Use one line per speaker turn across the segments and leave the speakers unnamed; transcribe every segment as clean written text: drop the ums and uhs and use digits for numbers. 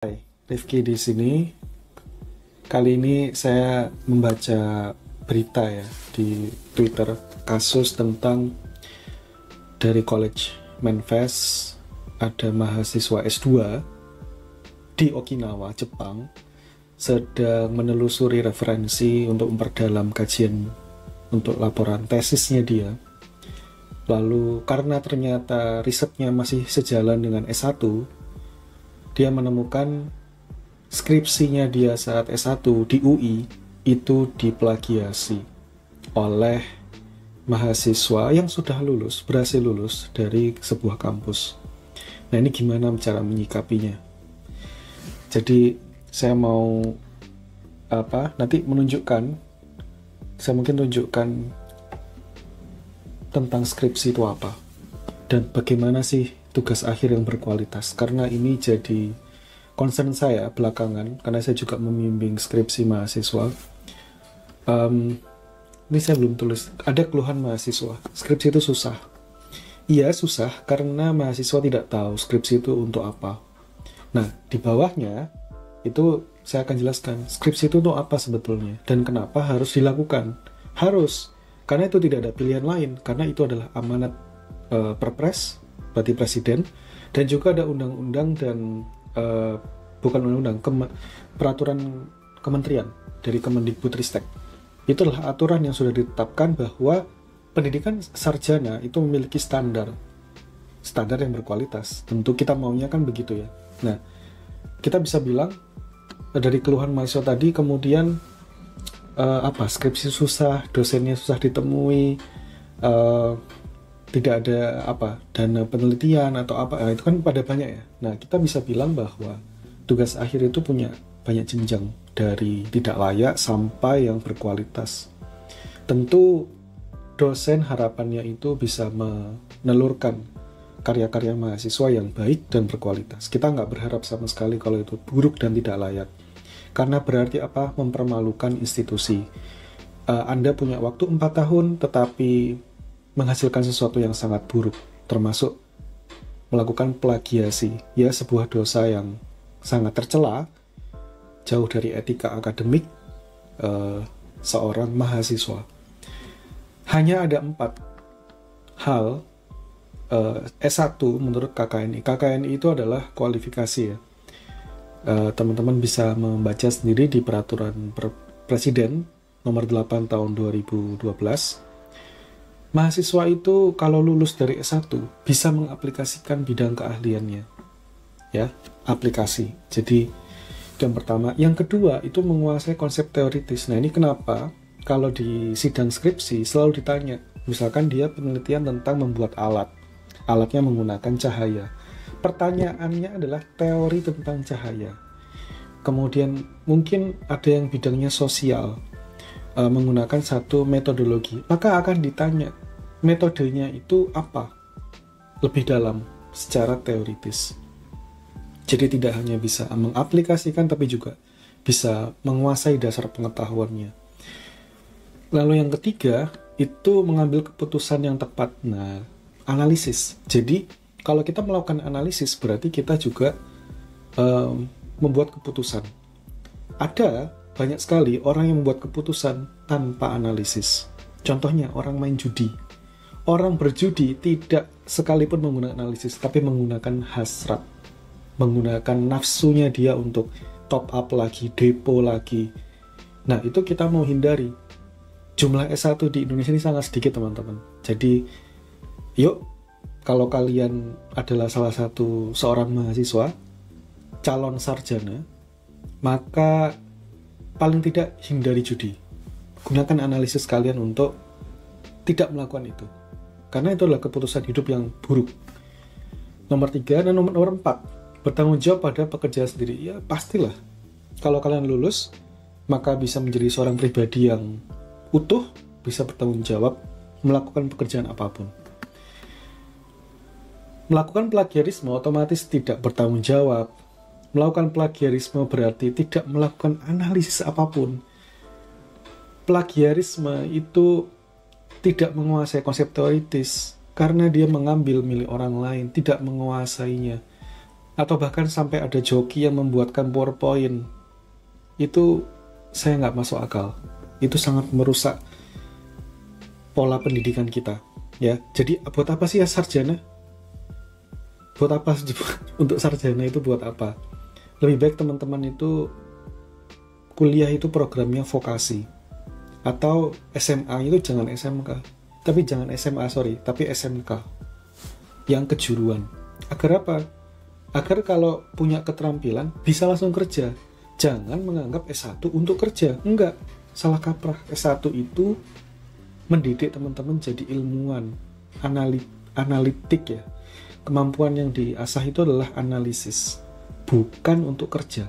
Hai, Rifki di sini. Kali ini saya membaca berita ya di Twitter kasus tentang dari College Manfest ada mahasiswa S2 di Okinawa, Jepang sedang menelusuri referensi untuk memperdalam kajian untuk laporan tesisnya dia. Lalu karena ternyata risetnya masih sejalan dengan S1, dia menemukan skripsinya dia saat S1 di UI itu diplagiasi oleh mahasiswa yang sudah lulus, berhasil lulus dari sebuah kampus. Nah, ini gimana cara menyikapinya? Jadi saya mau nanti saya mungkin tunjukkan tentang skripsi itu apa dan bagaimana sih tugas akhir yang berkualitas, karena ini jadi concern saya belakangan karena saya juga membimbing skripsi mahasiswa. Ini saya belum tulis, ada keluhan mahasiswa skripsi itu susah. Iya susah karena mahasiswa tidak tahu skripsi itu untuk apa. Nah, di bawahnya itu saya akan jelaskan skripsi itu untuk apa sebetulnya dan kenapa harus dilakukan. Harus, karena itu tidak ada pilihan lain, karena itu adalah amanat Perpres, berarti presiden, dan juga ada undang-undang dan bukan undang-undang, peraturan kementerian dari Kemendikbudristek. Itu adalah aturan yang sudah ditetapkan bahwa pendidikan sarjana itu memiliki standar yang berkualitas. Tentu kita maunya kan begitu ya. Nah, kita bisa bilang dari keluhan mahasiswa tadi, kemudian skripsi susah, dosennya susah ditemui, tidak ada dana penelitian atau itu kan pada banyak ya. Nah, kita bisa bilang bahwa tugas akhir itu punya banyak jenjang dari tidak layak sampai yang berkualitas. Tentu dosen harapannya itu bisa menelurkan karya-karya mahasiswa yang baik dan berkualitas. Kita nggak berharap sama sekali kalau itu buruk dan tidak layak, karena berarti mempermalukan institusi. Anda punya waktu 4 tahun tetapi menghasilkan sesuatu yang sangat buruk, termasuk melakukan plagiasi, ya sebuah dosa yang sangat tercela, jauh dari etika akademik seorang mahasiswa. Hanya ada 4 hal S1 menurut KKNI. KKNI itu adalah kualifikasi ya. Teman-teman bisa membaca sendiri di peraturan Presiden nomor 8 tahun 2012. Mahasiswa itu kalau lulus dari S1 bisa mengaplikasikan bidang keahliannya. Ya, aplikasi. Jadi yang pertama, yang kedua itu menguasai konsep teoritis. Nah, ini kenapa kalau di sidang skripsi selalu ditanya, misalkan dia penelitian tentang membuat alat. Alatnya menggunakan cahaya. Pertanyaannya adalah teori tentang cahaya. Kemudian mungkin ada yang bidangnya sosial, menggunakan satu metodologi, maka akan ditanya metodenya itu apa lebih dalam secara teoritis. Jadi tidak hanya bisa mengaplikasikan tapi juga bisa menguasai dasar pengetahuannya. Lalu yang ketiga itu mengambil keputusan yang tepat. Nah, analisis. Jadi kalau kita melakukan analisis berarti kita juga membuat keputusan. Ada banyak sekali orang yang membuat keputusan tanpa analisis. Contohnya orang main judi. Orang berjudi tidak sekalipun menggunakan analisis, tapi menggunakan hasrat, menggunakan nafsunya dia untuk top up lagi, depo lagi. Nah, itu kita mau hindari. Jumlah S1 di Indonesia ini sangat sedikit, teman-teman. Jadi, yuk, kalau kalian adalah salah satu seorang mahasiswa, calon sarjana, maka paling tidak hindari judi. Gunakan analisis kalian untuk tidak melakukan itu. Karena itu adalah keputusan hidup yang buruk. Nomor 3 dan nomor 4, bertanggung jawab pada pekerjaan sendiri. Ya pastilah, kalau kalian lulus, maka bisa menjadi seorang pribadi yang utuh, bisa bertanggung jawab, melakukan pekerjaan apapun. Melakukan plagiarisme otomatis tidak bertanggung jawab. Melakukan plagiarisme berarti tidak melakukan analisis apapun. Plagiarisme itu tidak menguasai konsep teoritis karena dia mengambil milik orang lain, tidak menguasainya. Atau bahkan sampai ada joki yang membuatkan PowerPoint. Itu saya nggak masuk akal. Itu sangat merusak pola pendidikan kita. Ya, jadi buat apa sih ya sarjana? Buat apa untuk sarjana itu buat apa? Lebih baik teman-teman itu kuliah itu programnya vokasi. Atau SMA itu jangan SMK. Tapi jangan SMA, tapi SMK. Yang kejuruan. Agar apa? Agar kalau punya keterampilan bisa langsung kerja. Jangan menganggap S1 untuk kerja. Enggak, salah kaprah. S1 itu mendidik teman-teman jadi ilmuwan, analitik ya. Kemampuan yang diasah itu adalah analisis, bukan untuk kerja.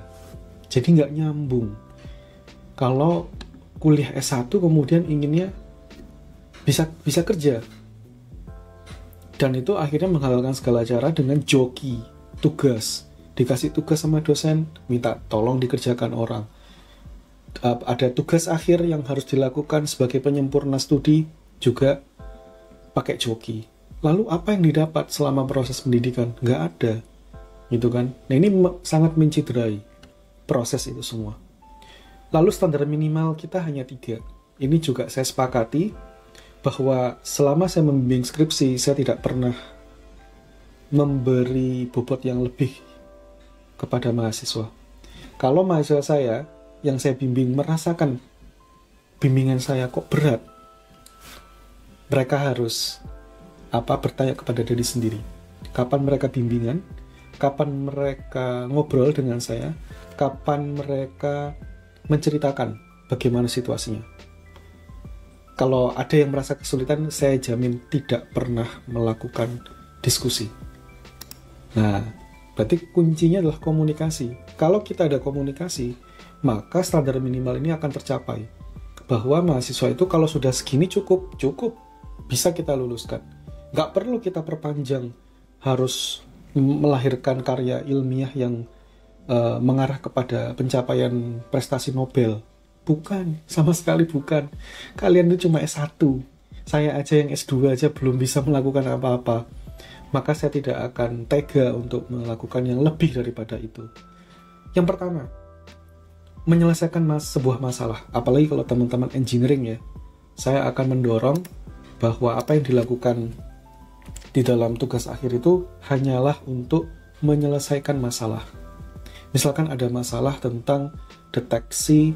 Jadi nggak nyambung. Kalau kuliah S1 kemudian inginnya bisa kerja. Dan itu akhirnya menghalalkan segala cara dengan joki, tugas. Dikasih tugas sama dosen, minta tolong dikerjakan orang. Ada tugas akhir yang harus dilakukan sebagai penyempurna studi, juga pakai joki. Lalu apa yang didapat selama proses pendidikan? Nggak ada. Gitu kan? Nah ini sangat menciderai proses itu semua. Lalu standar minimal kita hanya 3. Ini juga saya sepakati, bahwa selama saya membimbing skripsi, saya tidak pernah memberi bobot yang lebih kepada mahasiswa. Kalau mahasiswa saya, yang saya bimbing merasakan bimbingan saya kok berat, mereka harus bertanya kepada diri sendiri. Kapan mereka bimbingan, kapan mereka ngobrol dengan saya, kapan mereka menceritakan bagaimana situasinya. Kalau ada yang merasa kesulitan, saya jamin tidak pernah melakukan diskusi. Nah, berarti kuncinya adalah komunikasi. Kalau kita ada komunikasi, maka standar minimal ini akan tercapai. Bahwa mahasiswa itu kalau sudah segini cukup, bisa kita luluskan. Nggak perlu kita perpanjang, harus melahirkan karya ilmiah yang mengarah kepada pencapaian prestasi Nobel. Bukan, sama sekali bukan. Kalian itu cuma S1. Saya aja yang S2 aja belum bisa melakukan apa-apa. Maka saya tidak akan tega untuk melakukan yang lebih daripada itu. Yang pertama, menyelesaikan sebuah masalah. Apalagi kalau teman-teman engineering ya. Saya akan mendorong bahwa apa yang dilakukan di dalam tugas akhir itu hanyalah untuk menyelesaikan masalah. Misalkan ada masalah tentang deteksi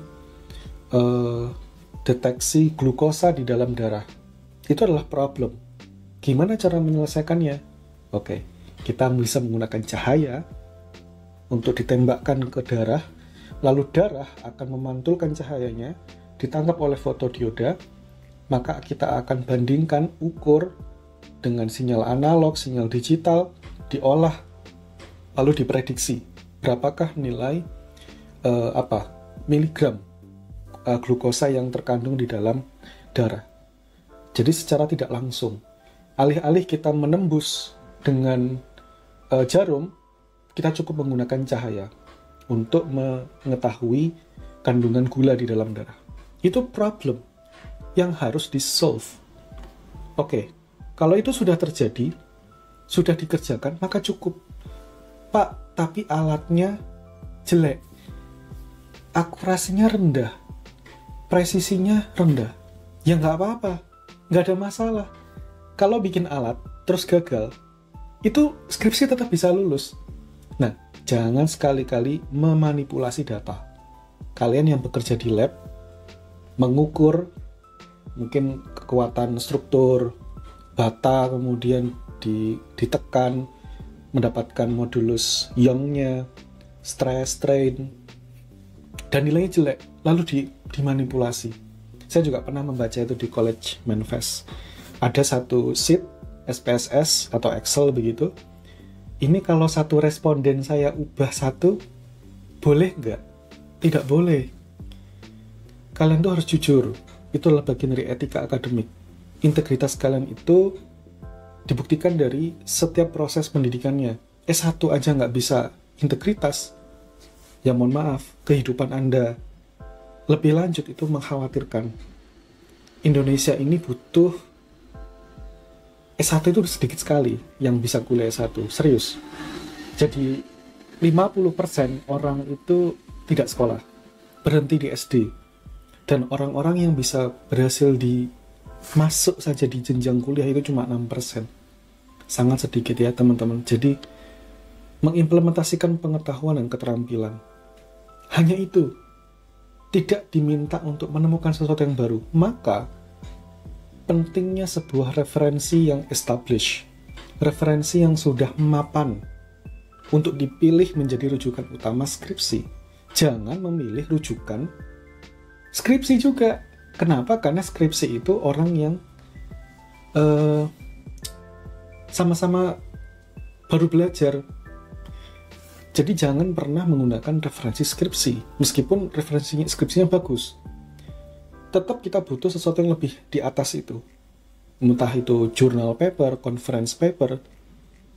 glukosa di dalam darah. Itu adalah problem. Gimana cara menyelesaikannya? Oke, kita bisa menggunakan cahaya untuk ditembakkan ke darah, lalu darah akan memantulkan cahayanya, ditangkap oleh fotodioda, maka kita akan bandingkan, ukur dengan sinyal analog, sinyal digital, diolah, lalu diprediksi berapakah nilai miligram glukosa yang terkandung di dalam darah. Jadi secara tidak langsung, alih-alih kita menembus dengan jarum, kita cukup menggunakan cahaya untuk mengetahui kandungan gula di dalam darah. Itu problem yang harus di-solve. Oke, kalau itu sudah terjadi, sudah dikerjakan, maka cukup. Pak, tapi alatnya jelek, akurasinya rendah, presisinya rendah. Ya nggak apa-apa, nggak ada masalah. Kalau bikin alat terus gagal, itu skripsi tetap bisa lulus. Nah, jangan sekali-kali memanipulasi data. Kalian yang bekerja di lab, mengukur mungkin kekuatan struktur bata, kemudian ditekan, mendapatkan modulus Young-nya, stress, strain, dan nilainya jelek, lalu dimanipulasi. Saya juga pernah membaca itu di College Manifest. Ada satu sheet SPSS atau Excel begitu. Ini kalau satu responden saya ubah satu, boleh nggak? Tidak boleh. Kalian tuh harus jujur. Itu adalah bagian dari etika akademik. Integritas kalian itu dibuktikan dari setiap proses pendidikannya. S1 aja nggak bisa integritas, ya mohon maaf, kehidupan Anda lebih lanjut itu mengkhawatirkan. Indonesia ini butuh S1 itu sedikit sekali yang bisa kuliah S1, serius. Jadi 50% orang itu tidak sekolah, berhenti di SD. Dan orang-orang yang bisa berhasil masuk saja di jenjang kuliah itu cuma 6%. Sangat sedikit ya teman-teman. Jadi mengimplementasikan pengetahuan dan keterampilan, hanya itu, tidak diminta untuk menemukan sesuatu yang baru. Maka pentingnya sebuah referensi yang established, referensi yang sudah mapan untuk dipilih menjadi rujukan utama skripsi. Jangan memilih rujukan skripsi juga. Kenapa? Karena skripsi itu orang yang sama-sama baru belajar. Jadi jangan pernah menggunakan referensi skripsi, meskipun skripsinya bagus. Tetap kita butuh sesuatu yang lebih di atas itu. Entah itu journal paper, conference paper,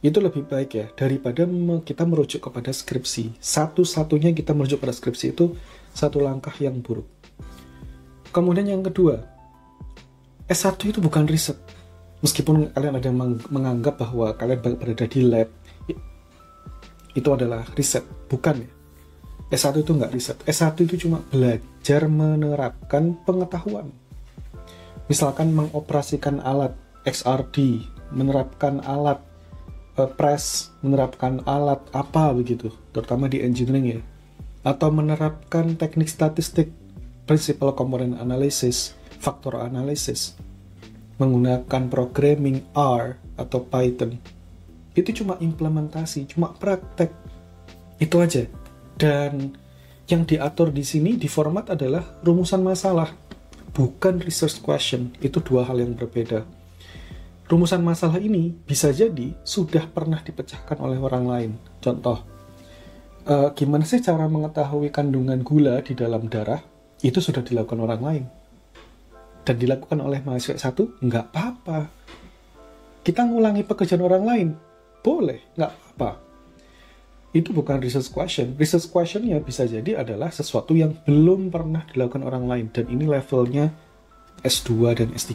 itu lebih baik ya, daripada kita merujuk kepada skripsi. Satu-satunya kita merujuk pada skripsi itu satu langkah yang buruk. Kemudian yang kedua, S1 itu bukan riset. Meskipun kalian ada yang menganggap bahwa kalian berada di lab, itu adalah riset. Bukan ya. S1 itu nggak riset. S1 itu cuma belajar menerapkan pengetahuan. Misalkan mengoperasikan alat XRD, menerapkan alat press, menerapkan alat apa begitu, terutama di engineering ya. Atau menerapkan teknik statistik, principal component analysis, faktor analysis, menggunakan programming R atau Python. Itu cuma implementasi, cuma praktek. Itu aja. Dan yang diatur di sini di format adalah rumusan masalah, bukan research question. Itu dua hal yang berbeda. Rumusan masalah ini bisa jadi sudah pernah dipecahkan oleh orang lain. Contoh, gimana sih cara mengetahui kandungan gula di dalam darah? Itu sudah dilakukan orang lain. Dan dilakukan oleh mahasiswa satu, nggak apa-apa. Kita ngulangi pekerjaan orang lain, boleh, nggak apa-apa. Itu bukan research question. Research questionnya bisa jadi adalah sesuatu yang belum pernah dilakukan orang lain. Dan ini levelnya S2 dan S3.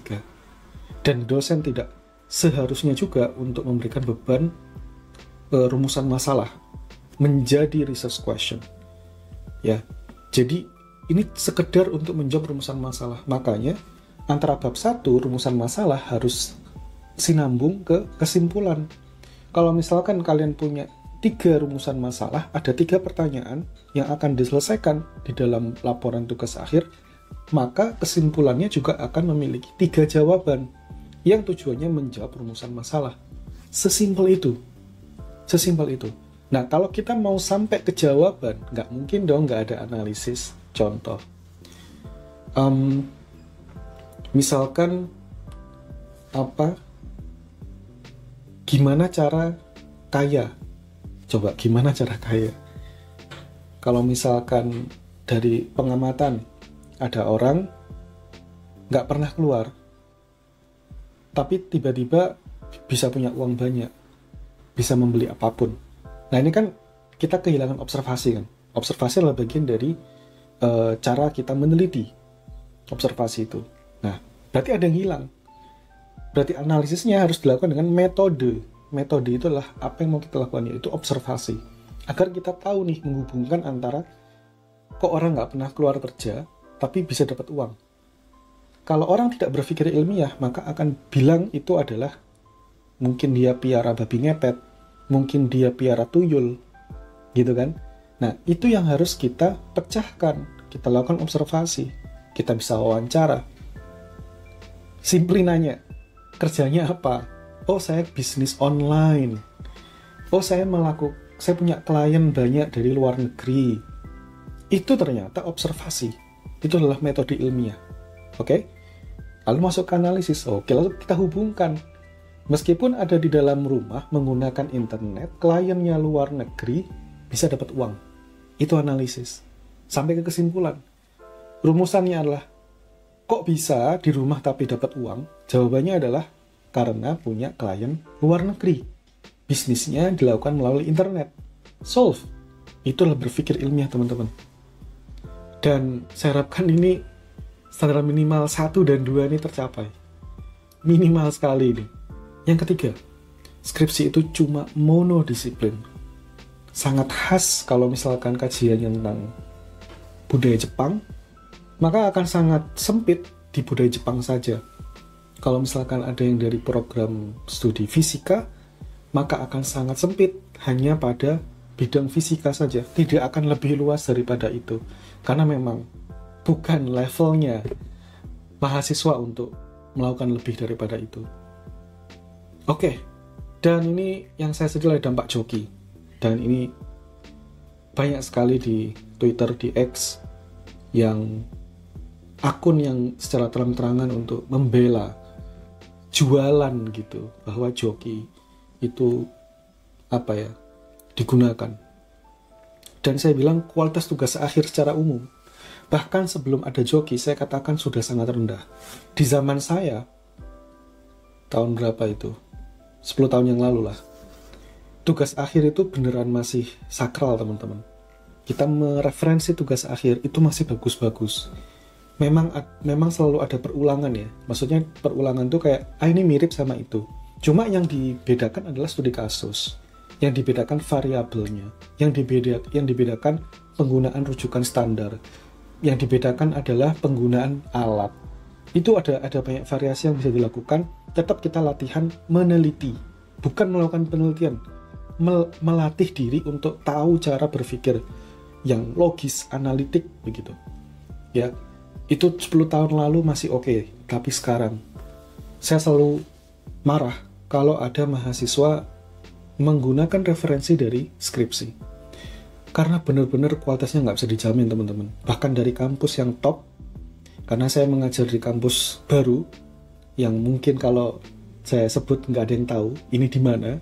Dan dosen tidak seharusnya juga untuk memberikan beban rumusan masalah menjadi research question. Ya, jadi ini sekedar untuk menjawab rumusan masalah. Makanya antara bab 1 rumusan masalah harus sinambung ke kesimpulan. Kalau misalkan kalian punya 3 rumusan masalah, ada 3 pertanyaan yang akan diselesaikan di dalam laporan tugas akhir, maka kesimpulannya juga akan memiliki 3 jawaban yang tujuannya menjawab rumusan masalah. Sesimpel itu. Sesimpel itu. Nah, kalau kita mau sampai ke jawaban, nggak mungkin dong nggak ada analisis. Contoh, misalkan gimana cara kaya? Coba gimana cara kaya? Kalau misalkan dari pengamatan ada orang nggak pernah keluar, tapi tiba-tiba bisa punya uang banyak, bisa membeli apapun. Nah, ini kan kita kehilangan observasi kan? Observasi adalah bagian dari cara kita meneliti observasi itu. Nah, berarti ada yang hilang. Berarti analisisnya harus dilakukan dengan metode. Metode itu adalah apa yang mau kita lakukan, yaitu observasi. Agar kita tahu nih menghubungkan antara kok orang nggak pernah keluar kerja, tapi bisa dapat uang. Kalau orang tidak berpikir ilmiah, maka akan bilang itu adalah mungkin dia piara babi ngepet, mungkin dia piara tuyul, gitu kan? Nah, itu yang harus kita pecahkan. Kita lakukan observasi. Kita bisa wawancara. Simply nanya, kerjanya apa? Oh, saya bisnis online. Oh, saya punya klien banyak dari luar negeri. Itu ternyata observasi. Itu adalah metode ilmiah. Oke? Lalu masuk ke analisis. Oke, lalu kita hubungkan. Meskipun ada di dalam rumah menggunakan internet, kliennya luar negeri bisa dapat uang. Itu analisis. Sampai ke kesimpulan. Rumusannya adalah, kok bisa di rumah tapi dapat uang? Jawabannya adalah karena punya klien luar negeri. Bisnisnya dilakukan melalui internet. Solve. Itulah berpikir ilmiah, teman-teman. Dan saya harapkan ini standar minimal 1 dan 2 ini tercapai. Minimal sekali ini. Yang ketiga, skripsi itu cuma monodisiplin. sangat khas kalau misalkan kajiannya tentang budaya Jepang, maka akan sangat sempit di budaya Jepang saja. Kalau misalkan ada yang dari program studi fisika, maka akan sangat sempit hanya pada bidang fisika saja, tidak akan lebih luas daripada itu, karena memang bukan levelnya mahasiswa untuk melakukan lebih daripada itu. Oke, dan ini yang saya sedih adalah dampak joki, dan ini banyak sekali di Twitter, di X, yang akun yang secara terang-terangan untuk membela jualan gitu, bahwa joki itu digunakan. Dan saya bilang kualitas tugas akhir secara umum, bahkan sebelum ada joki, saya katakan sudah sangat rendah. Di zaman saya, tahun berapa itu? 10 tahun yang lalu lah. Tugas akhir itu beneran masih sakral, teman-teman. Kita mereferensi tugas akhir itu masih bagus-bagus. Memang selalu ada perulangan ya. Maksudnya perulangan tuh kayak, ini mirip sama itu. Cuma yang dibedakan adalah studi kasus. Yang dibedakan variabelnya. Yang dibedakan penggunaan rujukan standar. Yang dibedakan adalah penggunaan alat. Itu ada banyak variasi yang bisa dilakukan. Tetap kita latihan meneliti, bukan melakukan penelitian. Melatih diri untuk tahu cara berpikir yang logis, analitik begitu. Ya, itu 10 tahun lalu masih oke, tapi sekarang saya selalu marah kalau ada mahasiswa menggunakan referensi dari skripsi. Karena benar-benar kualitasnya nggak bisa dijamin, teman-teman. Bahkan dari kampus yang top, karena saya mengajar di kampus baru, yang mungkin kalau saya sebut nggak ada yang tahu ini di mana.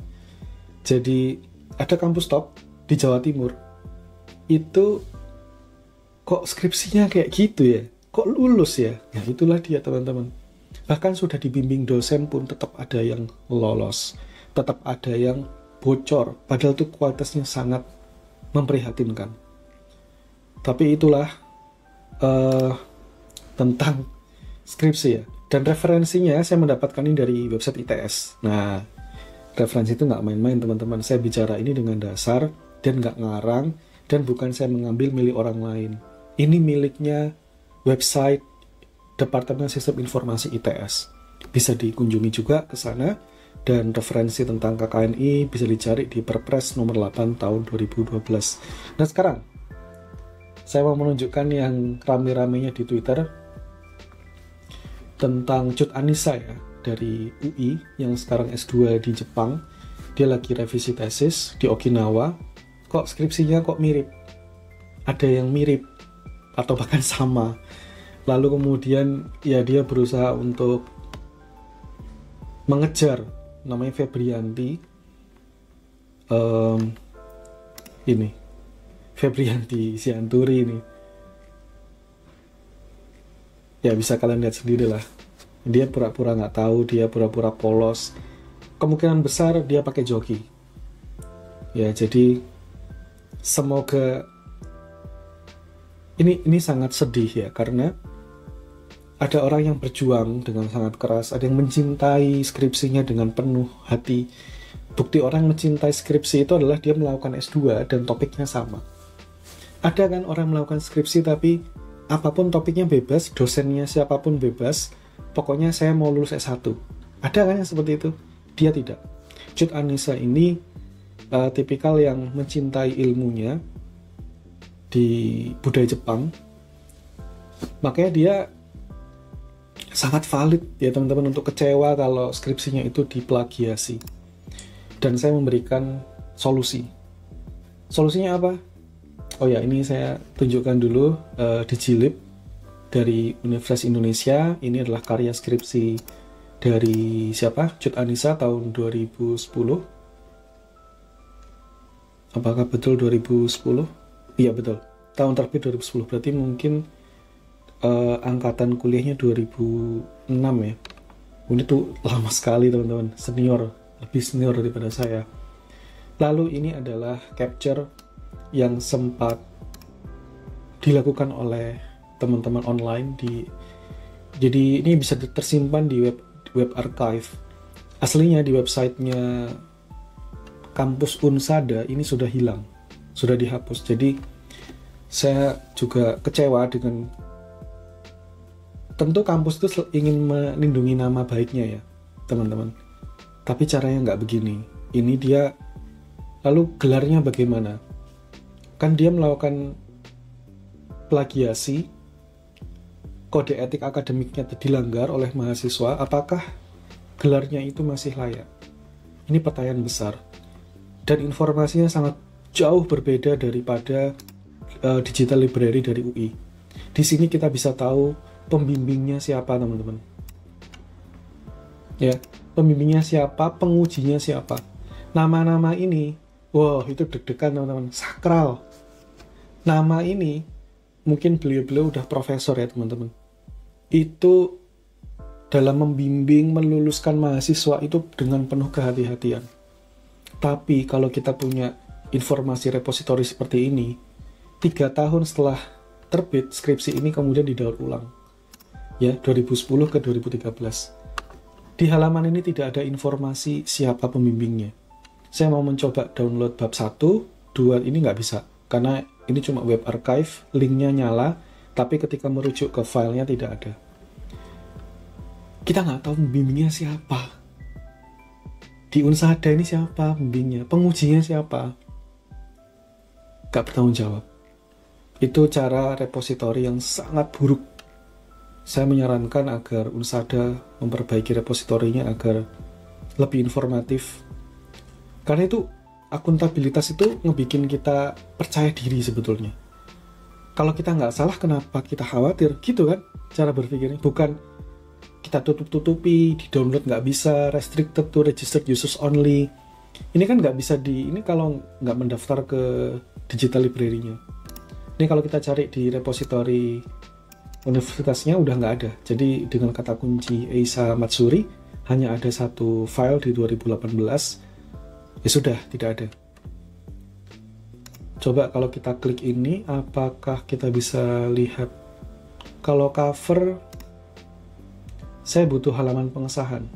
Jadi ada kampus top di Jawa Timur, itu kok skripsinya kayak gitu ya? Kok lulus ya? Nah itulah dia, teman-teman. Bahkan sudah dibimbing dosen pun tetap ada yang lolos, tetap ada yang bocor, padahal itu kualitasnya sangat memprihatinkan. Tapi itulah tentang skripsi ya. Dan referensinya saya mendapatkan ini dari website ITS. Nah, referensi itu nggak main-main, teman-teman. Saya bicara ini dengan dasar dan nggak ngarang, dan bukan saya mengambil milik orang lain. Ini miliknya website Departemen Sistem Informasi ITS. Bisa dikunjungi juga ke sana. Dan referensi tentang KKNI bisa dicari di Perpres nomor 8 tahun 2012. Nah sekarang, saya mau menunjukkan yang rame-ramenya di Twitter tentang Cut Anissa ya, dari UI yang sekarang S2 di Jepang. Dia lagi revisi tesis di Okinawa. Kok skripsinya kok mirip? Ada yang mirip atau bahkan sama. Lalu kemudian ya dia berusaha untuk mengejar, namanya Febrianti, ini Febrianti Sianturi ini ya, bisa kalian lihat sendiri lah. Dia pura-pura nggak tahu, dia pura-pura polos. Kemungkinan besar dia pakai joki ya. Jadi semoga ini sangat sedih ya, karena ada orang yang berjuang dengan sangat keras, ada yang mencintai skripsinya dengan penuh hati. Bukti orang mencintai skripsi itu adalah dia melakukan S2 dan topiknya sama. Ada kan orang melakukan skripsi tapi apapun topiknya bebas, dosennya siapapun bebas, pokoknya saya mau lulus S1. Ada kan yang seperti itu? Dia tidak. Cut Anissa ini tipikal yang mencintai ilmunya di budaya Jepang. Makanya dia sangat valid ya teman-teman untuk kecewa kalau skripsinya itu diplagiasi. Dan saya memberikan solusi. Solusinya apa? Oh ya, ini saya tunjukkan dulu di Jilib dari Universitas Indonesia. Ini adalah karya skripsi dari siapa? Cut Anissa tahun 2010. Apakah betul 2010? Iya betul. Tahun terbit 2010. Berarti mungkin angkatan kuliahnya 2006 ya. Ini tuh lama sekali teman-teman, senior, lebih senior daripada saya. Lalu ini adalah capture yang sempat dilakukan oleh teman-teman online jadi ini bisa tersimpan di web archive. Aslinya di websitenya kampus Unsada ini sudah hilang. sudah dihapus. Jadi saya juga kecewa dengan, tentu kampus itu ingin melindungi nama baiknya ya teman-teman, tapi caranya nggak begini. Ini dia, lalu gelarnya bagaimana? Kan dia melakukan plagiasi, kode etik akademiknya dilanggar oleh mahasiswa, apakah gelarnya itu masih layak? Ini pertanyaan besar, dan informasinya sangat jauh berbeda daripada digital library dari UI. Di sini kita bisa tahu pembimbingnya siapa teman-teman, ya, pembimbingnya siapa, pengujinya siapa. Nama-nama ini, wow, itu deg-degan teman-teman, sakral. Nama ini mungkin beliau-beliau udah profesor ya teman-teman, itu dalam membimbing, meluluskan mahasiswa itu dengan penuh kehati-hatian. Tapi kalau kita punya informasi repositori seperti ini, 3 tahun setelah terbit skripsi ini kemudian didaur ulang, ya, 2010 ke 2013. Di halaman ini tidak ada informasi siapa pembimbingnya. Saya mau mencoba download bab 1, 2 ini nggak bisa, karena ini cuma web archive, linknya nyala, tapi ketika merujuk ke filenya tidak ada. Kita nggak tahu pembimbingnya siapa. Di Unsada ini siapa pembimbingnya, pengujinya siapa, nggak bertanggung jawab. Itu cara repositori yang sangat buruk. Saya menyarankan agar Unsada memperbaiki repositorinya agar lebih informatif. Karena itu, akuntabilitas itu ngebikin kita percaya diri sebetulnya. Kalau kita nggak salah, kenapa kita khawatir? Gitu kan cara berpikirnya. Bukan kita tutup-tutupi, di-download nggak bisa, restricted to registered users only. Ini kan nggak bisa ini kalau nggak mendaftar ke digital library-nya. Ini kalau kita cari di repositori universitasnya udah nggak ada. Jadi dengan kata kunci Eisa Matsuri, hanya ada satu file di 2018. Ya sudah, tidak ada. Coba kalau kita klik ini, apakah kita bisa lihat? Kalau cover, saya butuh halaman pengesahan.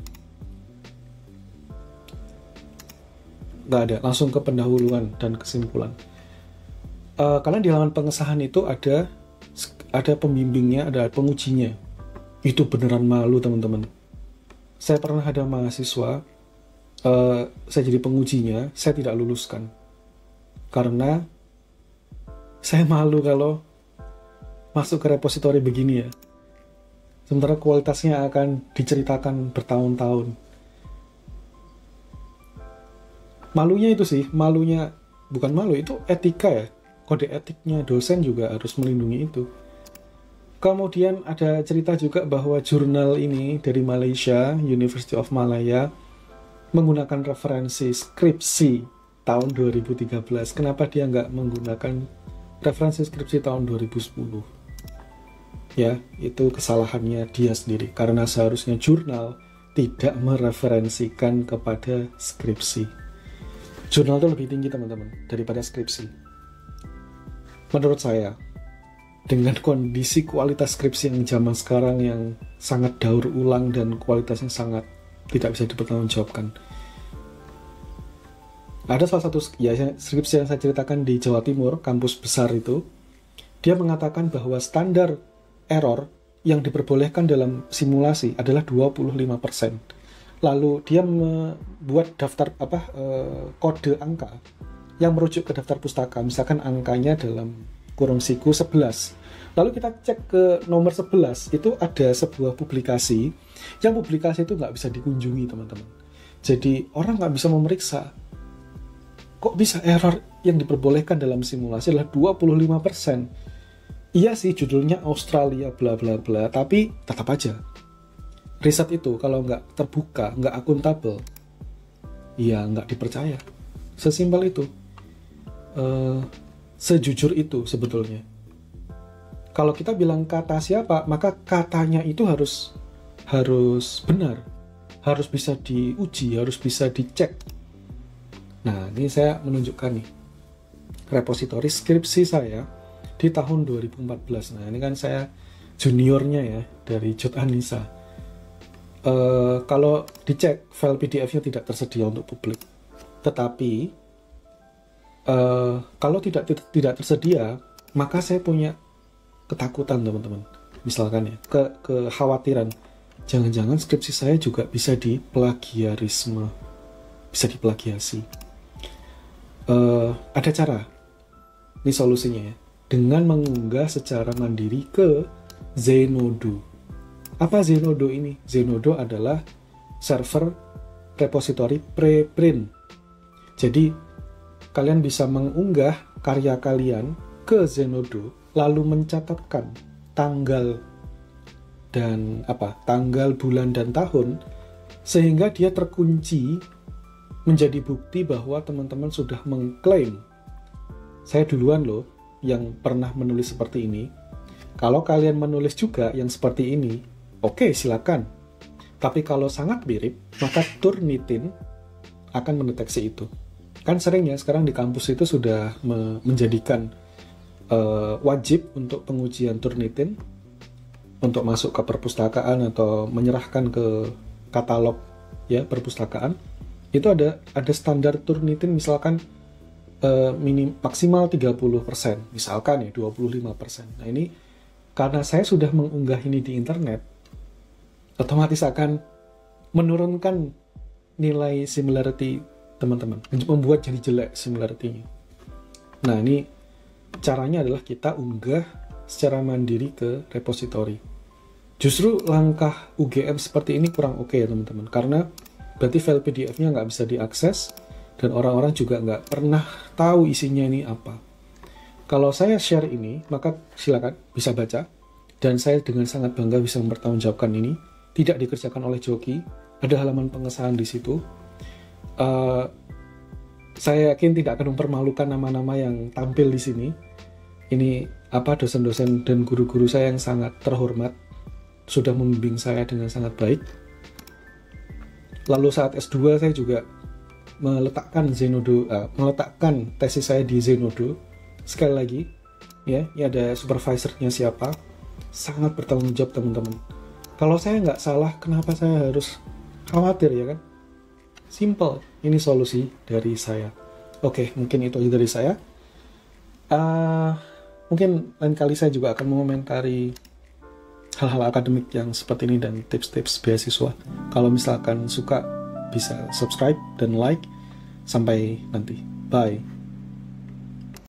Nggak ada, langsung ke pendahuluan dan kesimpulan. Karena di halaman pengesahan itu ada pembimbingnya, ada pengujinya. Itu beneran malu teman-teman. Saya pernah ada mahasiswa, saya jadi pengujinya, saya tidak luluskan. Karena saya malu kalau masuk ke repositori begini ya. Sementara kualitasnya akan diceritakan bertahun-tahun. Malunya itu sih, malunya, bukan malu, itu etika ya. Kode etiknya dosen juga harus melindungi itu. Kemudian ada cerita juga bahwa jurnal ini dari Malaysia, University of Malaya, menggunakan referensi skripsi tahun 2013. Kenapa dia nggak menggunakan referensi skripsi tahun 2010? Ya, itu kesalahannya dia sendiri. Karena seharusnya jurnal tidak mereferensikan kepada skripsi. Jurnal itu lebih tinggi teman-teman daripada skripsi. Menurut saya, dengan kondisi kualitas skripsi yang zaman sekarang yang sangat daur ulang dan kualitasnya sangat tidak bisa dipertanggungjawabkan. Ada salah satu skripsi yang saya ceritakan di Jawa Timur, kampus besar itu, dia mengatakan bahwa standar error yang diperbolehkan dalam simulasi adalah 25%. Lalu dia membuat daftar kode angka yang merujuk ke daftar pustaka, misalkan angkanya dalam kurung siku 11. Lalu kita cek ke nomor 11, itu ada sebuah publikasi, yang publikasi itu nggak bisa dikunjungi teman-teman. Jadi orang nggak bisa memeriksa, kok bisa error yang diperbolehkan dalam simulasi adalah 25%. Iya sih judulnya Australia bla bla bla, tapi tetap aja riset itu kalau nggak terbuka, nggak akuntabel, ya nggak dipercaya. Sesimpel itu. Sejujur itu sebetulnya. Kalau kita bilang kata siapa, maka katanya itu harus benar, harus bisa diuji, harus bisa dicek. Nah, ini saya menunjukkan nih repositori skripsi saya di tahun 2014. Nah, ini kan saya juniornya ya dari Jod Anissa. Kalau dicek file PDF-nya tidak tersedia untuk publik, tetapi Kalau tidak tersedia, maka saya punya ketakutan teman-teman. Misalkan ya, kekhawatiran, jangan-jangan skripsi saya juga bisa diplagiarisme, bisa diplagiasi. Ada cara, ini solusinya ya, dengan mengunggah secara mandiri ke Zenodo. Apa Zenodo ini? Zenodo adalah server repository preprint. Jadi kalian bisa mengunggah karya kalian ke Zenodo, lalu mencatatkan tanggal dan tanggal, bulan, dan tahun, sehingga dia terkunci menjadi bukti bahwa teman-teman sudah mengklaim, saya duluan loh yang pernah menulis seperti ini. Kalau kalian menulis juga yang seperti ini, oke, silakan. Tapi kalau sangat mirip, maka Turnitin akan mendeteksi itu. Kan sering ya, sekarang di kampus itu sudah menjadikan wajib untuk pengujian Turnitin untuk masuk ke perpustakaan atau menyerahkan ke katalog ya perpustakaan. Itu ada standar Turnitin, misalkan maksimal 30%, misalkan ya 25%. Nah ini karena saya sudah mengunggah ini di internet, otomatis akan menurunkan nilai similarity teman-teman, membuat jadi jelek similarity-nya. Nah ini caranya adalah kita unggah secara mandiri ke repository. Justru langkah UGM seperti ini kurang oke ya teman-teman, karena berarti file PDF-nya nggak bisa diakses dan orang-orang juga nggak pernah tahu isinya ini apa. Kalau saya share ini, maka silakan bisa baca, dan saya dengan sangat bangga bisa mempertanggungjawabkan ini. Tidak dikerjakan oleh Joki, ada halaman pengesahan di situ. Saya yakin tidak akan mempermalukan nama-nama yang tampil di sini. Ini dosen-dosen dan guru-guru saya yang sangat terhormat sudah membimbing saya dengan sangat baik. Lalu saat S2 saya juga meletakkan tesis saya di Zenodo. Sekali lagi, ya, ini ada supervisornya siapa. Sangat bertanggung jawab teman-teman. Kalau saya nggak salah, kenapa saya harus khawatir ya kan? Simple, ini solusi dari saya. Oke, mungkin itu aja dari saya. Mungkin lain kali saya juga akan mengomentari hal-hal akademik yang seperti ini dan tips-tips beasiswa. Kalau misalkan suka, bisa subscribe dan like. Sampai nanti. Bye.